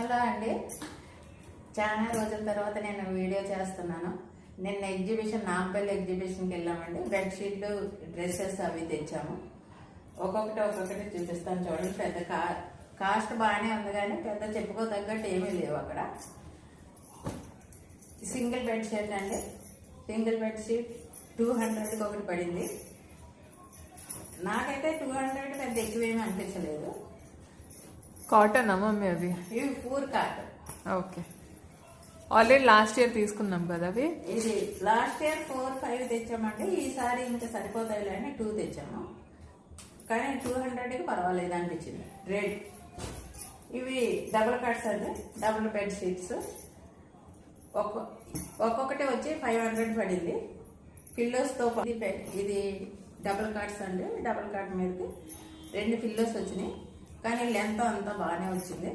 Hello అండి, చాలా రోజుల తర్వాత నేను వీడియో చేస్తున్నాను. నిన్న ఎగ్జిబిషన్ నాంపల్లి ఎగ్జిబిషన్కి వెళ్ళామండి. బెడ్షీట్లు, డ్రెస్సెస్ అవి తెచ్చాము. ఒక్కొక్కటి చూపిస్తాను చూడండి. పెద్ద కాస్ట్ బాగానే ఉంది కానీ పెద్ద చెప్పుకోదగ్గట్టు ఏమీ లేవు అక్కడ. సింగిల్ బెడ్షీట్ అండి. సింగిల్ బెడ్షీట్ 200కి ఒకటి పడింది. నాకైతే 200 పెద్ద ఎక్కువేమీ అనిపించలేదు. కాటన్ మమ్మీ అవి? ఇవి poor cotton. Okay, already last year తీసుకున్నాం కదా అవి. ఇది లాస్ట్ ఇయర్ 4-5 తెచ్చామండి. ఈసారి ఇంకా సరిపోతాయిలే అని 2 తెచ్చాము. కానీ 200కి పర్వాలేదు అనిపించింది రేట్. ఇవి డబుల్ కట్స్ అండి, డబుల్ బెడ్ షీట్స్. ఒక్కొక్కటి వచ్చి 500 పడింది. పిల్లోస్తో ఇది డబుల్ కట్స్ అండి. డబుల్ కట్ మీదకి 2 పిల్లోస్ వచ్చినాయి. కానీ లెంత్ అంతా బాగానే వచ్చింది.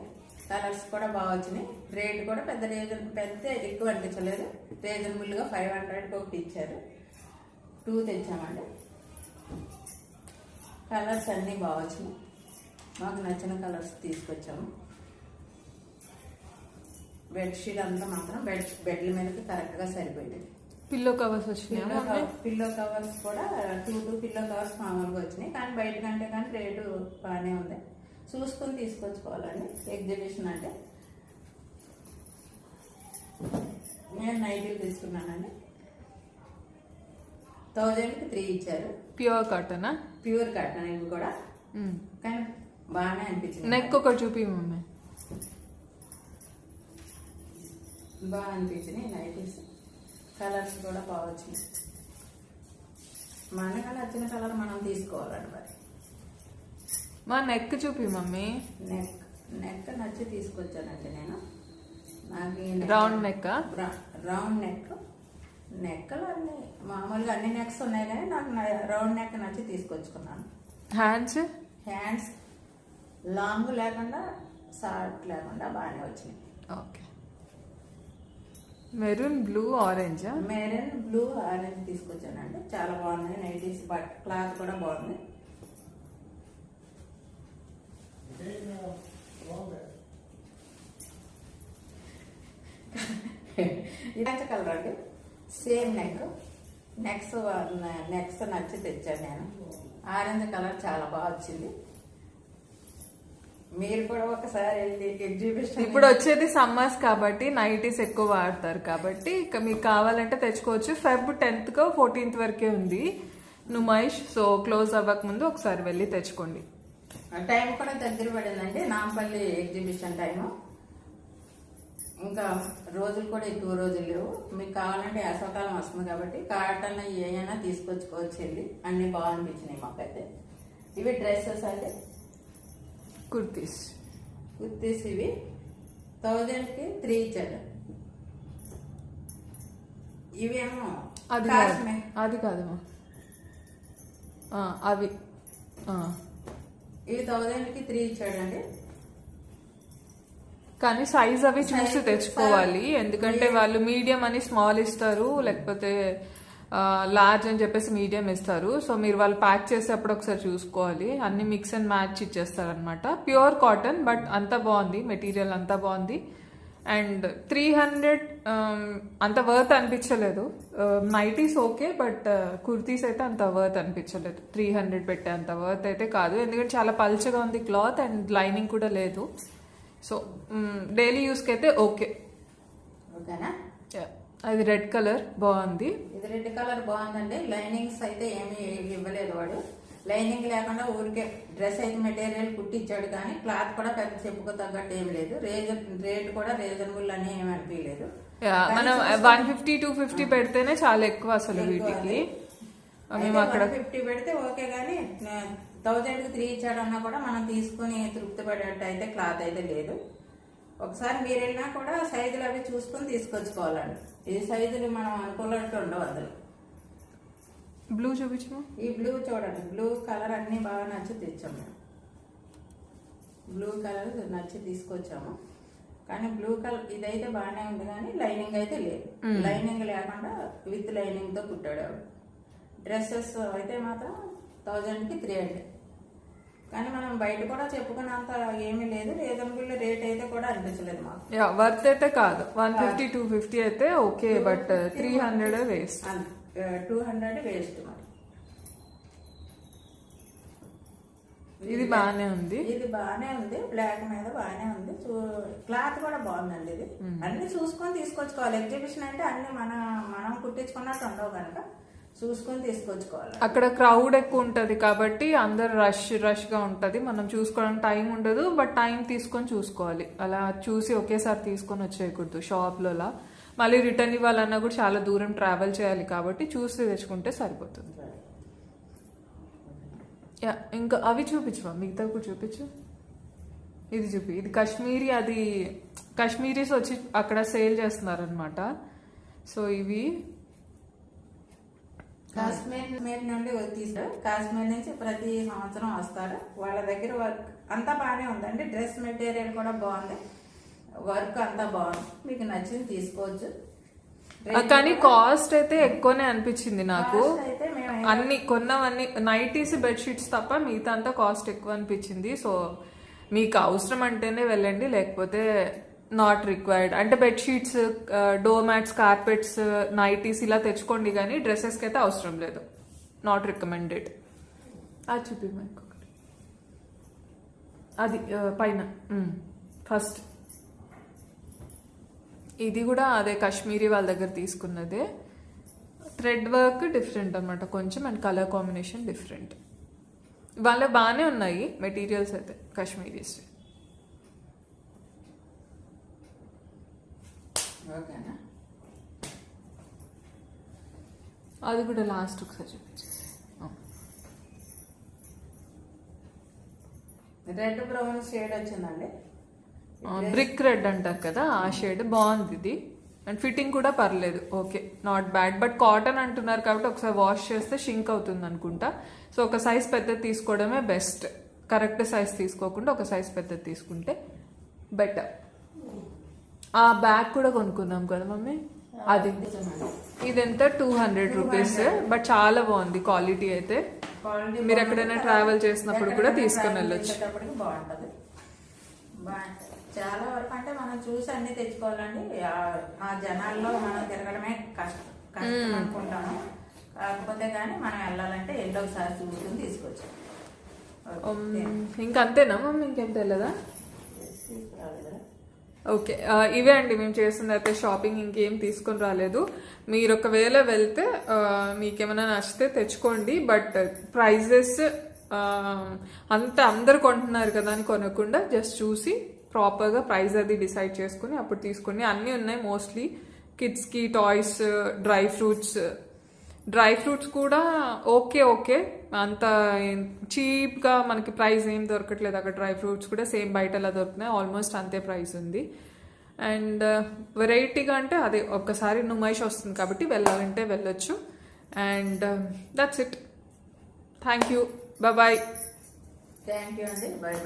కలర్స్ కూడా బాగా వచ్చినాయి. రేట్ కూడా పెద్ద ఎక్కువ అనిపించలేదు. రీజనబుల్గా 500కి ఒకటి ఇచ్చారు. 2 తెచ్చామండి. కలర్స్ అన్నీ బాగా వచ్చినాయి. మాకు నచ్చిన కలర్స్ తీసుకొచ్చాము. బెడ్షీట్ అంతా మాత్రం బెడ్ల మీదకి కరెక్ట్గా సరిపోయింది. పిల్లో కవర్స్ వచ్చినాయి. పిల్లో కవర్స్ కూడా 2 పిల్లో కవర్స్ మామూలుగా వచ్చినాయి. కానీ బయట కంటే కానీ రేటు బాగానే ఉంది. చూసుకొని తీసుకొచ్చుకోవాలండి ఎగ్జిబిషన్ అంటే. నేను నైటీలు తీసుకున్నానండి. 1000కి 3 ఇచ్చారు. ప్యూర్ కాటనా? ప్యూర్ కాటన్ ఇవి కూడా. కానీ బాగానే అనిపించింది. నెక్ ఒకటి చూపి మమ్మీ. బాగా అనిపించినాయి నైటీస్. కలర్స్ కూడా బాగా వచ్చినాయి. మనకు నచ్చిన కలర్ మనం తీసుకోవాలండి. మరి మా నెక్ చూపి మమ్మీ. నెక్ నచ్చి తీసుకొచ్చానండి నేను. నాకు రౌండ్ నెక్. రౌండ్ నెక్కలు అన్ని మామూలుగా అన్ని నెక్స్ ఉన్నాయి కానీ నాకు రౌండ్ నెక్ నచ్చి తీసుకొచ్చుకున్నాను. హ్యాండ్స్ లాంగ్ లేకుండా షార్ట్ లేకుండా బాగానే వచ్చినాయి. Okay, maroon blue orange. Maroon blue orange తీసుకొచ్చానండి. చాలా బాగున్నాయి నైటీస్. బట్ క్లాత్ కూడా బాగుంది. ఇది కలర్ అండి. సేమ్ నెక్స్ నచ్చి తెచ్చాను నేను. ఆరెంజ్ కలర్ చాలా బాగా వచ్చింది. మీరు కూడా ఒకసారి ఎగ్జిబిషన్. ఇప్పుడు వచ్చేది సమ్మర్స్ కాబట్టి నైటీస్ ఎక్కువ వాడతారు కాబట్టి ఇక మీకు కావాలంటే తెచ్చుకోవచ్చు. Feb 10th 14th వరకే ఉంది నుమైష్. సో క్లోజ్ అవ్వక ముందు ఒకసారి వెళ్ళి తెచ్చుకోండి. టైం కూడా దగ్గర పడిందండి. Nampally exhibition time. ఇంకా రోజులు కూడా ఎక్కువ రోజులు లేవు. మీకు కావాలంటే వేసవకాలం వస్తుంది కాబట్టి కాటన్ ఏమైనా తీసుకొచ్చుకోవచ్చు వెళ్ళి. అన్ని బాగా అనిపించినాయి మాకైతే. ఇవి డ్రెస్సెస్ అంటే కుర్తీస్ ఇవి 1000కి 3 ఇచ్చారు. ఇవేమో అది కాదమ్మా, అవి ఇవి 1000కి 3 ఇచ్చాడండి. కానీ సైజ్ అవి చూసి తెచ్చుకోవాలి. ఎందుకంటే వాళ్ళు మీడియం అని స్మాల్ ఇస్తారు, లేకపోతే లార్జ్ అని చెప్పేసి మీడియం ఇస్తారు. సో మీరు వాళ్ళు ప్యాక్ చేసేటప్పుడు ఒకసారి చూసుకోవాలి. అన్ని మిక్స్ అండ్ మ్యాచ్ ఇచ్చేస్తారు అనమాట. ప్యూర్ కాటన్, బట్ అంతా బాగుంది. మెటీరియల్ అంతా బాగుంది. అండ్ 300 అంత వర్త్ అనిపించలేదు. నైటీస్ ఓకే, బట్ కుర్తీస్ అయితే అంత వర్త్ అనిపించలేదు. 300 పెట్టే అంత వర్త్ అయితే కాదు. ఎందుకంటే చాలా పల్చగా ఉంది క్లాత్ అండ్ లైనింగ్ కూడా లేదు. సో డైలీ యూస్కి అయితే ఓకే. ఓకేనా? అది రెడ్ కలర్ బాగుంది. ఇది రెడ్ కలర్ బాగుందండి. లైనింగ్స్ అయితే ఏమీ ఇవ్వలేదు వాడు. లైనింగ్ లేకుండా ఊరికే డ్రెస్ అయితే మెటీరియల్ కుట్టించాడు. కానీ క్లాత్ కూడా పెద్ద చెప్పుకో తగ్గట్టు ఏమి లేదు. రేట్ కూడా రీజనబుల్ అని ఏమి అనిపించలేదు. మనం 150-250 పెడితేనే చాలా ఎక్కువ అసలు వీటికి. మేము అక్కడ 150 పెడితే ఓకే, కానీ 1000కి 3 ఇచ్చాడన్నా కూడా మనం తీసుకుని తృప్తి పడేట్టు అయితే క్లాత్ అయితే లేదు. ఒకసారి మీరు వెళ్ళినా కూడా సైజులు అవి చూసుకొని తీసుకొచ్చుకోవాలండి. ఈ సైజులు మనం అనుకున్నట్టు ఉండవు అందులో. బ్లూ చూపించు. ఈ బ్లూ చూడండి. బ్లూ కలర్ అన్ని బాగా నచ్చి తెచ్చాము. బ్లూ కలర్ నచ్చి తీసుకొచ్చాము. కానీ బ్లూ కలర్ ఇదైతే బాగానే ఉంది కానీ లైనింగ్ అయితే లేదు. లైనింగ్ లేకుండా విత్ లైనింగ్తో కుట్టాడు. డ్రెస్సెస్ అయితే మాత్రం 1000కి 3 అండి. కానీ మనం బయట కూడా చెప్పుకున్నంత ఏమీ లేదు, రీజనబుల్ రేట్ అయితే కూడా అనిపించలేదు మాకు. యా వర్త్ అయితే కాదు. 150 250 అయితే ఓకే, బట్ 300 వేస్ట్. 200 వేస్ట్ మరి. ఇది బాగానే ఉంది, ఇది బాగానే ఉంది, బ్లాక్ మీద బాగానే ఉంది. క్లాత్ కూడా బాగుందండి. ఇది అన్ని చూసుకొని తీసుకొచ్చుకోవాలి. ఎగ్జిబిషన్ అంటే అన్ని మనం కుట్టించుకున్నట్టు ఉండవు కనుక చూసుకొని తీసుకొచ్చుకోవాలి. అక్కడ క్రౌడ్ ఎక్కువ ఉంటది కాబట్టి అందరు రష్ గా ఉంటది, మనం చూసుకోవడానికి టైం ఉండదు. బట్ టైం తీసుకొని చూసుకోవాలి. అలా చూసి ఒకేసారి తీసుకొని వచ్చేయకూడదు షాప్లో. మళ్ళీ రిటర్న్ ఇవ్వాలన్నా కూడా చాలా దూరం ట్రావెల్ చేయాలి కాబట్టి చూసి తెచ్చుకుంటే సరిపోతుంది. యా ఇంకా అవి చూపించవా, మిగతా కూడా చూపించు. ఇది చూపి, ఇది కాశ్మీరీ. అది కాశ్మీరీస్ వచ్చి అక్కడ సేల్ చేస్తున్నారు అనమాట. సో ఇవి కాశ్మీర్ నుండి తీసారు. కాశ్మీర్ నుంచి ప్రతి సంవత్సరం వస్తారు. వాళ్ళ దగ్గర వర్క్ అంతా బాగానే ఉందండి. డ్రెస్ మెటీరియల్ కూడా బాగుంది, వర్క్ అంతా బాగుంది. మీకు నచ్చింది తీసుకోవచ్చు. కానీ కాస్ట్ అయితే ఎక్కువనే అనిపించింది నాకు. అన్ని కొన్నవన్నీ నైటీస్ బెడ్షీట్స్ తప్ప మిగతా అంతా కాస్ట్ ఎక్కువ అనిపించింది. సో మీకు అవసరం అంటేనే వెళ్ళండి, లేకపోతే నాట్ రిక్వైర్డ్. అంటే bedsheets, door mats, carpets, nighties ఇలా తెచ్చుకోండి, కానీ డ్రెస్సెస్కి అయితే అవసరం లేదు. Not recommended. అది చూపి ఇంకొకటి, అది పైన ఫస్ట్. ఇది కూడా అదే కాశ్మీరీ వాళ్ళ దగ్గర తీసుకున్నదే. థ్రెడ్ వర్క్ డిఫరెంట్ అనమాట కొంచెం, అండ్ కలర్ కాంబినేషన్ డిఫరెంట్. వాళ్ళ బాగానే ఉన్నాయి మెటీరియల్స్ అయితే కాశ్మీరీస్. ఓకేనా, అది కూడా లాస్ట్ ఒకసారి చూపించేసి. రెడ్ బ్రౌన్ షేడ్ వచ్చిందండి. బ్రిక్ రెడ్ అంటారు కదా, ఆ షేడ్ బాగుంది ఇది. అండ్ ఫిట్టింగ్ కూడా పర్లేదు, okay, not bad. But cotton అంటున్నారు కాబట్టి ఒకసారి వాష్ చేస్తే షింక్ అవుతుంది అనుకుంటా. సో ఒక సైజ్ పెద్దది తీసుకోవడమే బెస్ట్. కరెక్ట్ సైజ్ తీసుకోకుండా ఒక సైజ్ పెద్దది తీసుకుంటే బెటర్. ఆ బ్యాగ్ కూడా కొనుక్కున్నాం కదా మమ్మీ, అది ఇదెంత 200 రూపీస్. బట్ చాలా బాగుంది క్వాలిటీ అయితే. మీరు ఎక్కడైనా ట్రావెల్ చేసినప్పుడు కూడా తీసుకొని వెళ్ళొచ్చు. బాగుంటది. చాలా వరకు అంటే మనం చూసి అన్ని తెచ్చుకోవాలండి. ఆ జనాల్లో మనం తిరగడమే కష్టం అనుకుంటాము. కాకపోతే కానీ మనం వెళ్ళాలంటే ఎల్లో ఒకసారి చూసుకుని తీసుకొచ్చాం. ఇంకంతేనా మమ్మీ, ఇంకేం తెలియదా? ఓకే, ఇవే అండి మేము చేస్తుంది అయితే షాపింగ్. ఇంకేం తీసుకొని రాలేదు. మీరు ఒకవేళ వెళ్తే మీకేమైనా నచ్చితే తెచ్చుకోండి. బట్ ప్రైజెస్ అంత అందరు కొంటున్నారు కదా అని కొనకుండా జస్ట్ చూసి ప్రాపర్గా ప్రైస్ అది డిసైడ్ చేసుకుని అప్పుడు తీసుకుని. అన్నీ ఉన్నాయి మోస్ట్లీ. కిడ్స్కి టాయ్స్, డ్రై ఫ్రూట్స్ కూడా ఓకే. అంత చీప్గా మనకి ప్రైస్ ఏం దొరకట్లేదు అక్కడ. డ్రై ఫ్రూట్స్ కూడా సేమ్ బయట ఎలా దొరుకుతున్నాయి, ఆల్మోస్ట్ అంతే ప్రైస్ ఉంది. అండ్ వెరైటీగా అంటే అదే ఒక్కసారి నుమైష్ వస్తుంది కాబట్టి వెళ్ళాలంటే వెళ్ళొచ్చు. And that's it. Thank you, bye. Thank you అండి, బాయ్.